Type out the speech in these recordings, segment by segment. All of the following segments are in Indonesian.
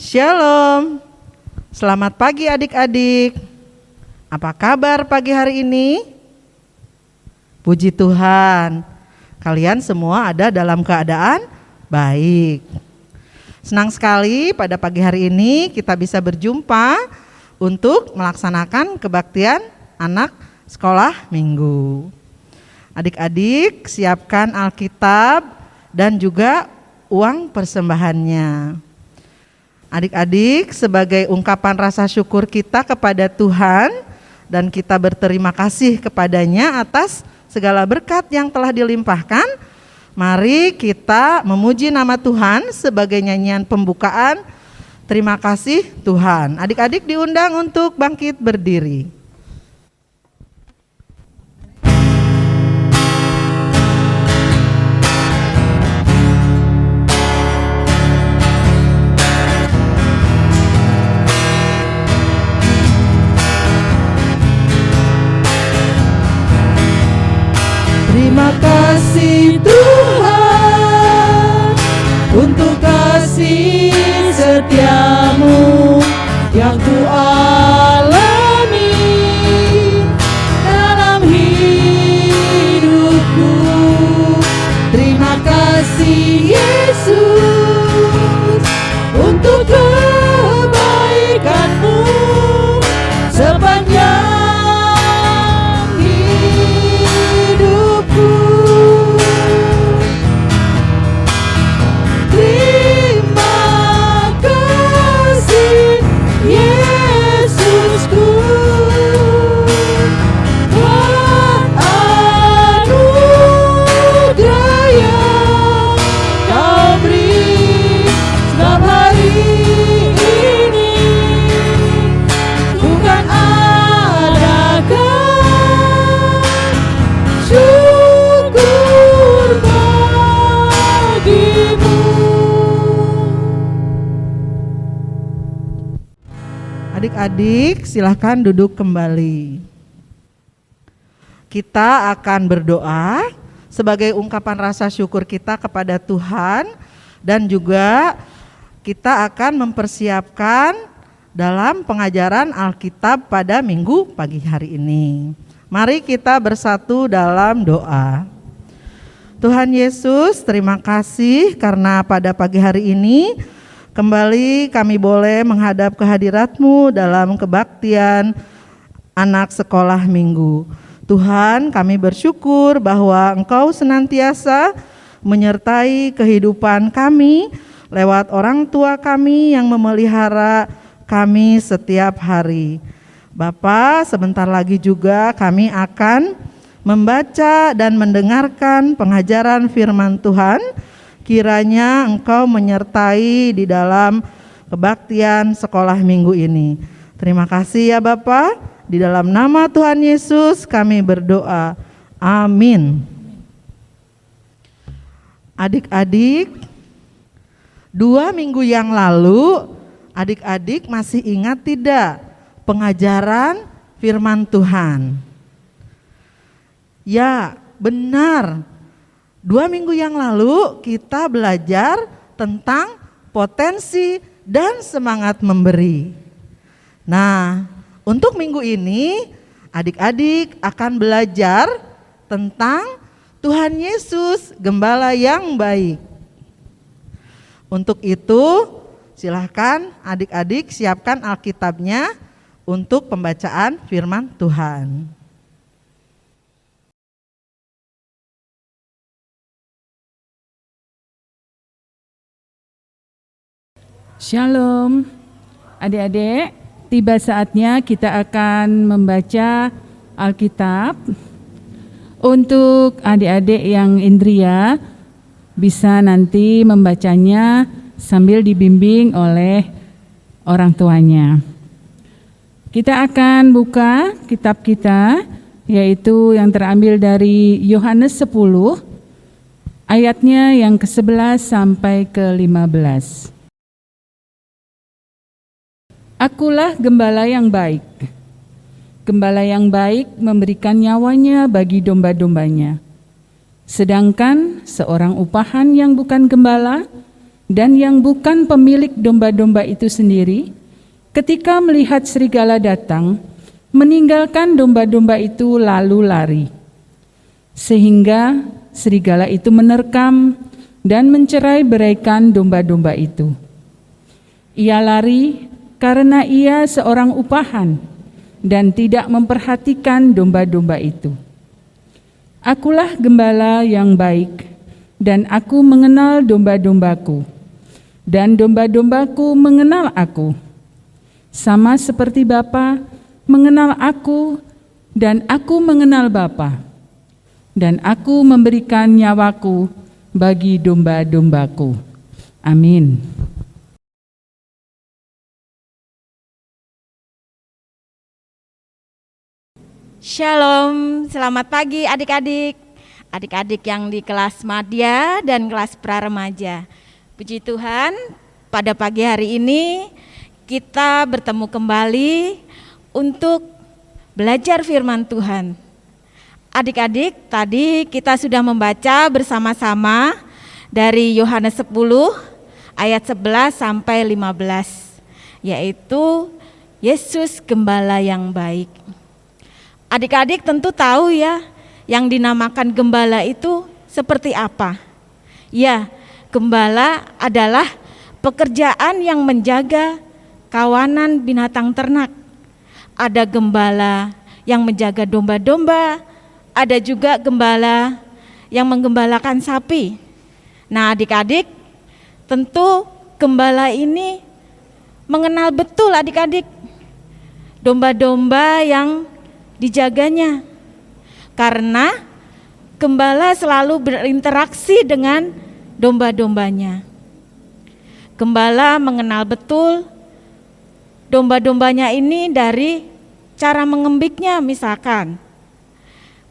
Shalom, selamat pagi adik-adik. Apa kabar pagi hari ini? Puji Tuhan, kalian semua ada dalam keadaan baik. Senang sekali pada pagi hari ini kita bisa berjumpa untuk melaksanakan kebaktian anak sekolah minggu. Adik-adik siapkan Alkitab dan juga uang persembahannya. Adik-adik, sebagai ungkapan rasa syukur kita kepada Tuhan dan kita berterima kasih kepadanya atas segala berkat yang telah dilimpahkan, mari kita memuji nama Tuhan sebagai nyanyian pembukaan. Terima kasih Tuhan. Adik-adik diundang untuk bangkit berdiri. Terima kasih Tuhan untuk kasih setiamu yang ku alami dalam hidupku. Terima kasih Yesus untuk kebaikanmu sepanjang Adik-adik, silahkan duduk kembali. Kita akan berdoa sebagai ungkapan rasa syukur kita kepada Tuhan dan juga kita akan mempersiapkan dalam pengajaran Alkitab pada minggu pagi hari ini. Mari kita bersatu dalam doa. Tuhan Yesus, terima kasih karena pada pagi hari ini kembali kami boleh menghadap kehadirat-Mu dalam kebaktian anak sekolah minggu. Tuhan, kami bersyukur bahwa Engkau senantiasa menyertai kehidupan kami lewat orang tua kami yang memelihara kami setiap hari. Bapa, sebentar lagi juga kami akan membaca dan mendengarkan pengajaran firman Tuhan. Kiranya Engkau menyertai di dalam kebaktian sekolah minggu ini. Terima kasih ya Bapa. Di dalam nama Tuhan Yesus kami berdoa. Amin. Adik-adik, 2 minggu yang lalu, adik-adik masih ingat tidak pengajaran firman Tuhan? Ya, benar. 2 minggu yang lalu kita belajar tentang potensi dan semangat memberi. Nah, untuk minggu ini adik-adik akan belajar tentang Tuhan Yesus, Gembala yang baik. Untuk itu, silahkan adik-adik siapkan Alkitabnya untuk pembacaan firman Tuhan. Shalom, adik-adik, tiba saatnya kita akan membaca Alkitab. Untuk adik-adik yang indria bisa nanti membacanya sambil dibimbing oleh orang tuanya. Kita akan buka kitab kita, yaitu yang terambil dari Yohanes 10, ayatnya yang ke-11 sampai ke-15. Akulah gembala yang baik. Gembala yang baik memberikan nyawanya bagi domba-dombanya. Sedangkan seorang upahan yang bukan gembala Dan yang bukan pemilik domba-domba itu sendiri, ketika melihat serigala datang, meninggalkan domba-domba itu lalu lari. Sehingga serigala itu menerkam dan mencerai-beraikan domba-domba itu. Ia lari karena ia seorang upahan dan tidak memperhatikan domba-domba itu. Akulah gembala yang baik, dan aku mengenal domba-dombaku, dan domba-dombaku mengenal aku. Sama seperti Bapa mengenal aku, dan aku mengenal Bapa, dan aku memberikan nyawaku bagi domba-dombaku. Amin. Shalom, selamat pagi adik-adik. Adik-adik yang di kelas madya dan kelas praremaja. Puji Tuhan, pada pagi hari ini kita bertemu kembali untuk belajar firman Tuhan. Adik-adik, tadi kita sudah membaca bersama-sama dari Yohanes 10 ayat 11 sampai 15, yaitu Yesus Gembala yang baik. Adik-adik tentu tahu ya, yang dinamakan gembala itu seperti apa. Ya, gembala adalah pekerjaan yang menjaga kawanan binatang ternak. Ada gembala yang menjaga domba-domba, ada juga gembala yang menggembalakan sapi. Nah, adik-adik, tentu gembala ini mengenal betul adik-adik domba-domba yang dijaganya, karena gembala selalu berinteraksi dengan domba-dombanya. Gembala mengenal betul domba-dombanya ini dari cara mengembiknya misalkan,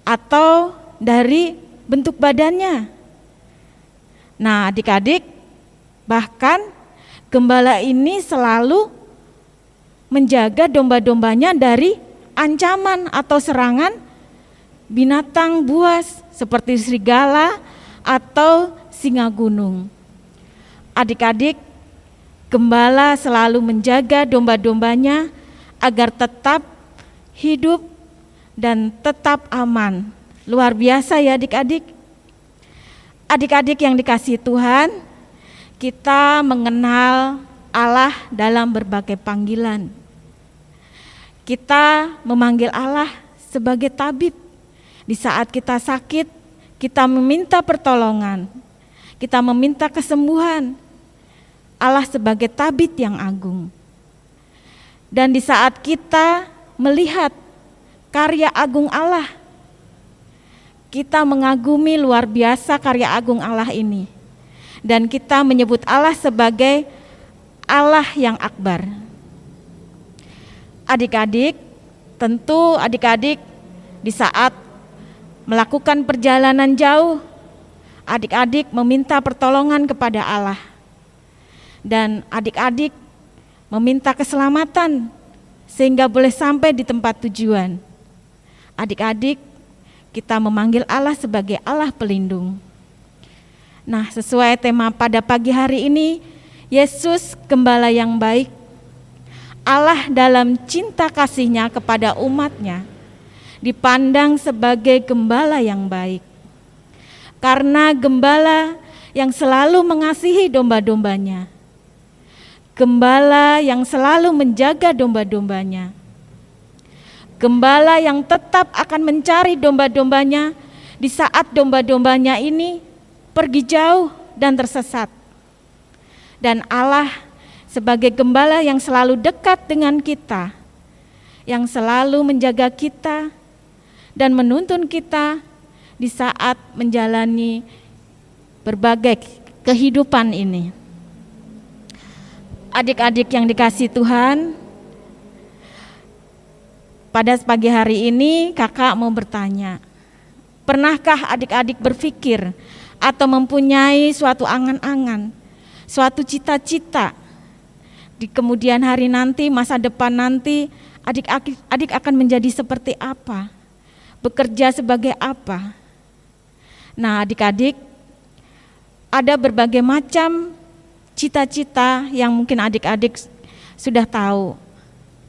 atau dari bentuk badannya. Nah, adik-adik, bahkan gembala ini selalu menjaga domba-dombanya dari ancaman atau serangan binatang buas seperti serigala atau singa gunung. Adik-adik, gembala selalu menjaga domba-dombanya agar tetap hidup dan tetap aman. Luar biasa ya adik-adik. Adik-adik yang dikasihi Tuhan, kita mengenal Allah dalam berbagai panggilan. Kita memanggil Allah sebagai tabib. Di saat kita sakit, kita meminta pertolongan, kita meminta kesembuhan. Allah sebagai tabib yang agung. Dan di saat kita melihat karya agung Allah, kita mengagumi luar biasa karya agung Allah ini. Dan kita menyebut Allah sebagai Allah yang akbar. Adik-adik, tentu adik-adik di saat melakukan perjalanan jauh, adik-adik meminta pertolongan kepada Allah. Dan adik-adik meminta keselamatan sehingga boleh sampai di tempat tujuan. Adik-adik, kita memanggil Allah sebagai Allah pelindung. Nah, sesuai tema pada pagi hari ini, Yesus Gembala yang baik. Allah dalam cinta kasih-Nya kepada umat-Nya dipandang sebagai gembala yang baik. Karena gembala yang selalu mengasihi domba-dombanya. Gembala yang selalu menjaga domba-dombanya. Gembala yang tetap akan mencari domba-dombanya di saat domba-dombanya ini pergi jauh dan tersesat. Dan Allah sebagai gembala yang selalu dekat dengan kita, yang selalu menjaga kita dan menuntun kita di saat menjalani berbagai kehidupan ini. Adik-adik yang dikasihi Tuhan, pada pagi hari ini kakak mau bertanya, pernahkah adik-adik berpikir atau mempunyai suatu angan-angan, suatu cita-cita di kemudian hari nanti, masa depan nanti, adik akan menjadi seperti apa? Bekerja sebagai apa? Nah, adik-adik, ada berbagai macam cita-cita yang mungkin adik-adik sudah tahu.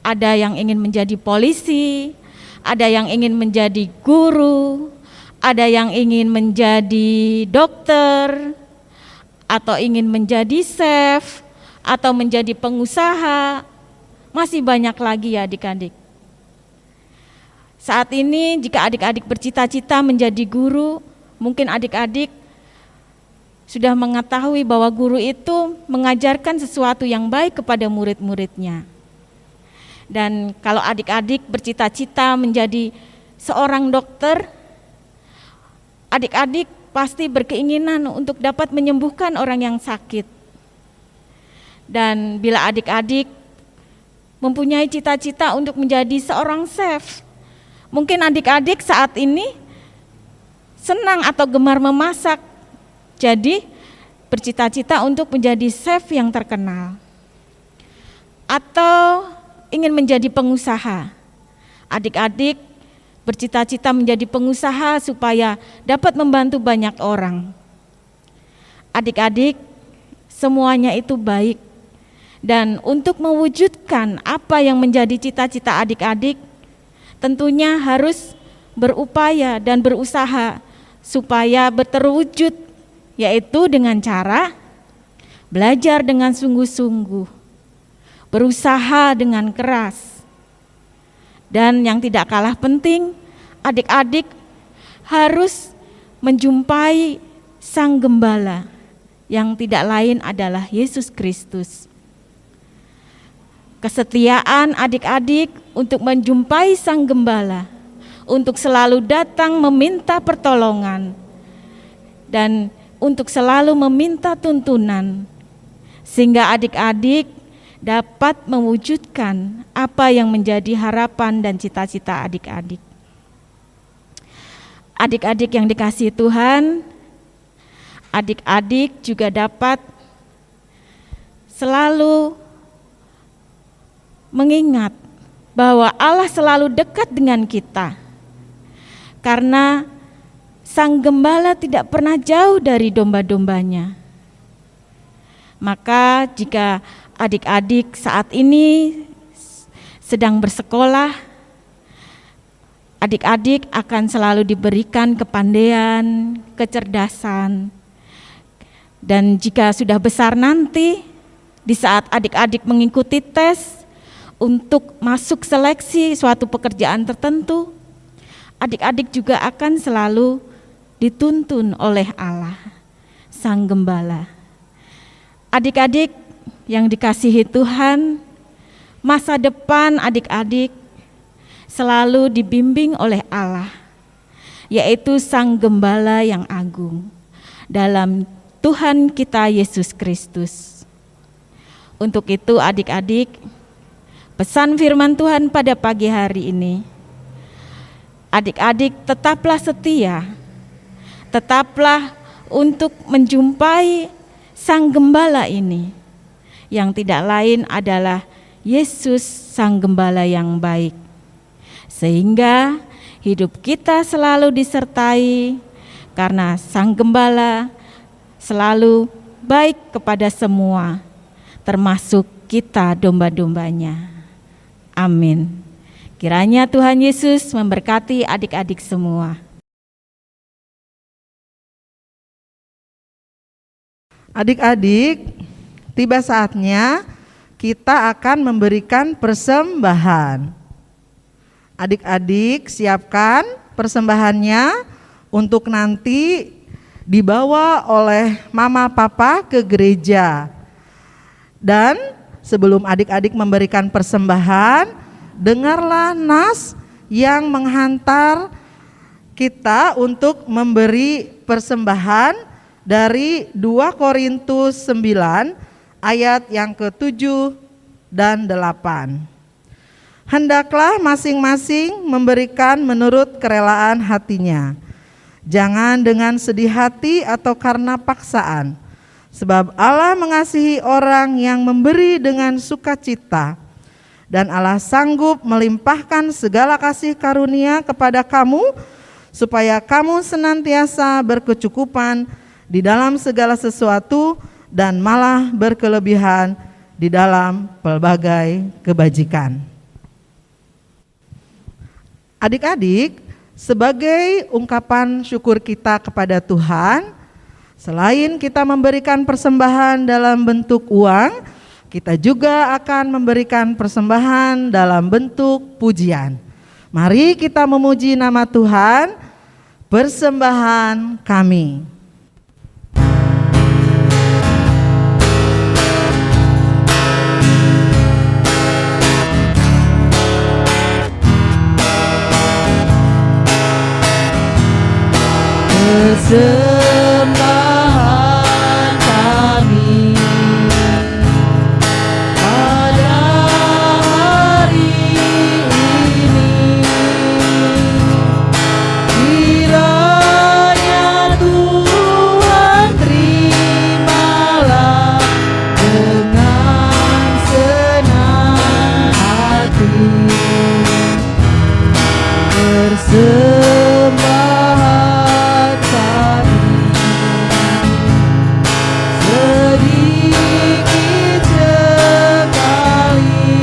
Ada yang ingin menjadi polisi, ada yang ingin menjadi guru, ada yang ingin menjadi dokter, atau ingin menjadi chef, atau menjadi pengusaha. Masih banyak lagi ya adik-adik. Saat ini jika adik-adik bercita-cita menjadi guru, mungkin adik-adik sudah mengetahui bahwa guru itu mengajarkan sesuatu yang baik kepada murid-muridnya. Dan kalau adik-adik bercita-cita menjadi seorang dokter, adik-adik pasti berkeinginan untuk dapat menyembuhkan orang yang sakit. Dan bila adik-adik mempunyai cita-cita untuk menjadi seorang chef, mungkin adik-adik saat ini senang atau gemar memasak, jadi bercita-cita untuk menjadi chef yang terkenal. Atau ingin menjadi pengusaha. Adik-adik bercita-cita menjadi pengusaha supaya dapat membantu banyak orang. Adik-adik, semuanya itu baik. Dan untuk mewujudkan apa yang menjadi cita-cita adik-adik, tentunya harus berupaya dan berusaha supaya terwujud, yaitu dengan cara belajar dengan sungguh-sungguh, berusaha dengan keras. Dan yang tidak kalah penting, adik-adik harus menjumpai Sang Gembala yang tidak lain adalah Yesus Kristus. Kesetiaan adik-adik untuk menjumpai Sang Gembala, untuk selalu datang meminta pertolongan, dan untuk selalu meminta tuntunan, sehingga adik-adik dapat mewujudkan apa yang menjadi harapan dan cita-cita adik-adik. Adik-adik yang dikasihi Tuhan, adik-adik juga dapat selalu mengingat bahwa Allah selalu dekat dengan kita, karena Sang Gembala tidak pernah jauh dari domba-dombanya. Maka jika adik-adik saat ini sedang bersekolah, adik-adik akan selalu diberikan kepandaian, kecerdasan. Dan jika sudah besar nanti, di saat adik-adik mengikuti tes untuk masuk seleksi suatu pekerjaan tertentu, adik-adik juga akan selalu dituntun oleh Allah, Sang Gembala. Adik-adik yang dikasihi Tuhan, masa depan adik-adik selalu dibimbing oleh Allah, yaitu Sang Gembala yang agung dalam Tuhan kita Yesus Kristus. Untuk itu adik-adik, pesan firman Tuhan pada pagi hari ini, adik-adik tetaplah setia, tetaplah untuk menjumpai Sang Gembala ini, yang tidak lain adalah Yesus Sang Gembala yang baik. Sehingga hidup kita selalu disertai, karena Sang Gembala selalu baik kepada semua, termasuk kita domba-dombanya. Amin. Kiranya Tuhan Yesus memberkati adik-adik semua. Adik-adik, tiba saatnya kita akan memberikan persembahan. Adik-adik siapkan persembahannya untuk nanti dibawa oleh mama papa ke gereja. Dan sebelum adik-adik memberikan persembahan, dengarlah nas yang menghantar kita untuk memberi persembahan dari 2 Korintus 9 ayat yang ke-7 dan 8. Hendaklah masing-masing memberikan menurut kerelaan hatinya, jangan dengan sedih hati atau karena paksaan, sebab Allah mengasihi orang yang memberi dengan sukacita, dan Allah sanggup melimpahkan segala kasih karunia kepada kamu, supaya kamu senantiasa berkecukupan di dalam segala sesuatu dan malah berkelebihan di dalam pelbagai kebajikan. Adik-adik, sebagai ungkapan syukur kita kepada Tuhan, selain kita memberikan persembahan dalam bentuk uang, kita juga akan memberikan persembahan dalam bentuk pujian. Mari kita memuji nama Tuhan, persembahan kami. Persembahan kami pada hari ini, kiranya Tuhan terimalah dengan senang hati persembahan kami, sedikit sekali,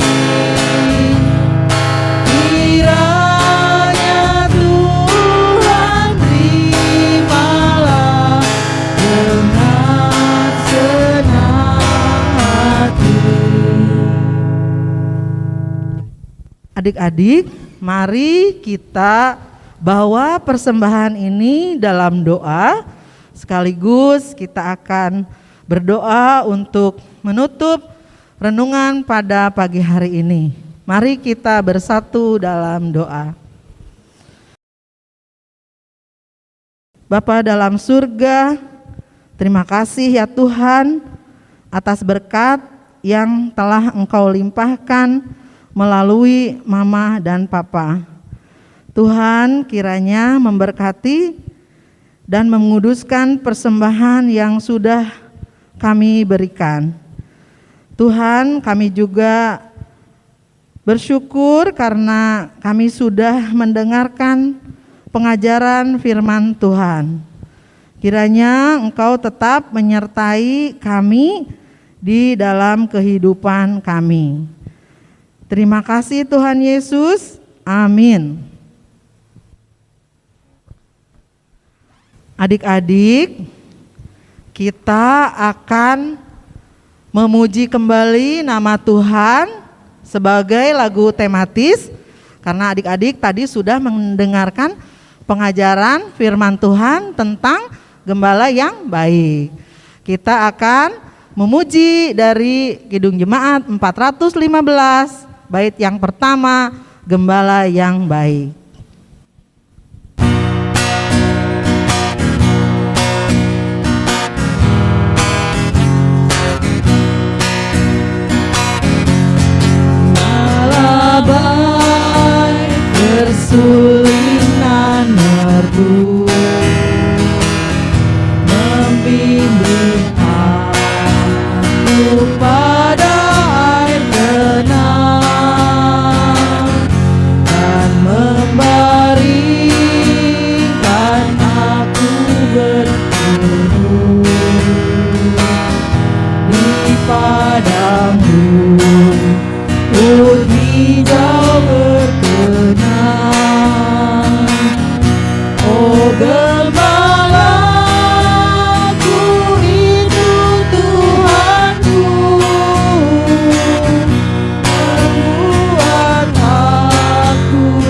kiranya Tuhan terimalah dengan senang hati. Adik-adik, mari kita bawa persembahan ini dalam doa, sekaligus kita akan berdoa untuk menutup renungan pada pagi hari ini. Mari kita bersatu dalam doa. Bapa dalam surga, terima kasih ya Tuhan atas berkat yang telah Engkau limpahkan melalui Mama dan Papa. Tuhan kiranya memberkati dan menguduskan persembahan yang sudah kami berikan. Tuhan, kami juga bersyukur karena kami sudah mendengarkan pengajaran firman Tuhan. Kiranya Engkau tetap menyertai kami di dalam kehidupan kami. Terima kasih Tuhan Yesus. Amin. Adik-adik, kita akan memuji kembali nama Tuhan sebagai lagu tematis, karena adik-adik tadi sudah mendengarkan pengajaran firman Tuhan tentang gembala yang baik. Kita akan memuji dari Kidung Jemaat 415, bait yang pertama, gembala yang baik. Baik bersulinan merdu, membimbing aku pada air tenang, dan membaringkan aku berteduh di padang rumput hijau berkenan. Oh gembalaku itu Tuhanku, membuat aku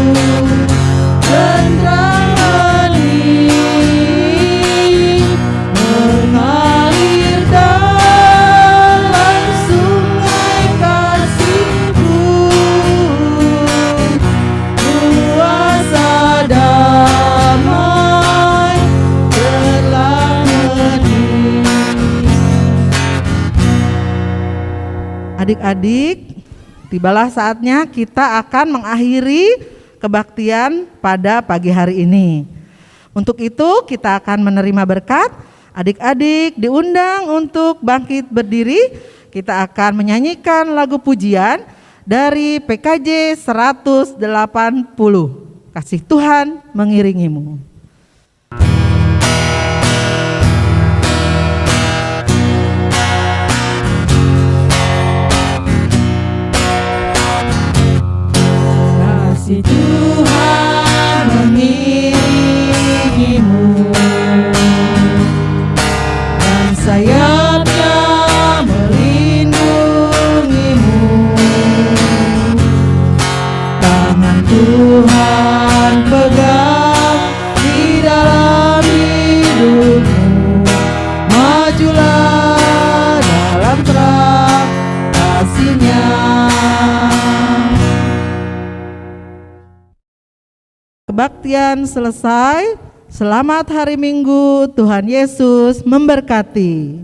tenang hening, mengalir dalam sungai kasih-Ku. Kuasa damai telah hadir. Adik-adik, tibalah saatnya kita akan mengakhiri kebaktian pada pagi hari ini. Untuk itu kita akan menerima berkat. Adik-adik diundang untuk bangkit berdiri. Kita akan menyanyikan lagu pujian dari PKJ 180. Kasih Tuhan mengiringimu. kebaktian selesai. Selamat hari Minggu, Tuhan Yesus memberkati.